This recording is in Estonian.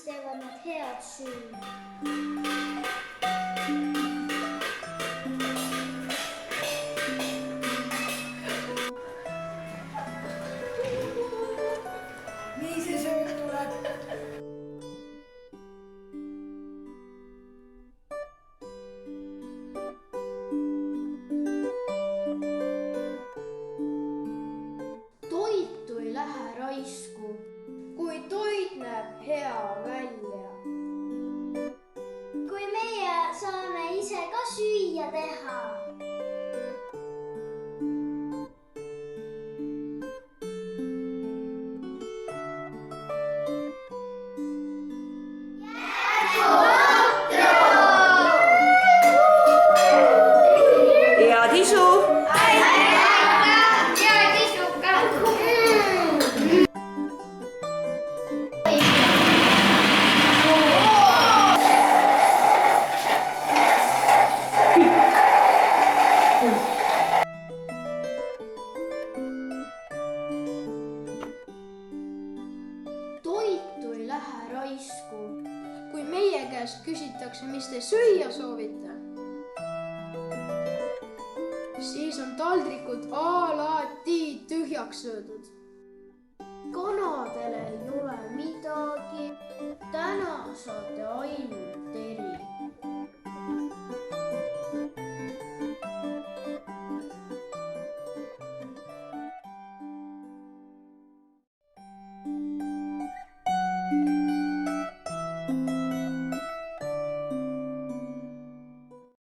teevad nad head süüa. Nii see sööt tuleb. Toitu ei lähe raisku, kui toit näeb hea välja. Kui meie saame ise ka süüa teha. Head isu! Toitu ei lähe raisku, kui meie käest küsitakse, mis te süüa soovite, siis on taldrikud alati tühjaks söödud. Kanadele ei ole midagi, täna saate ainult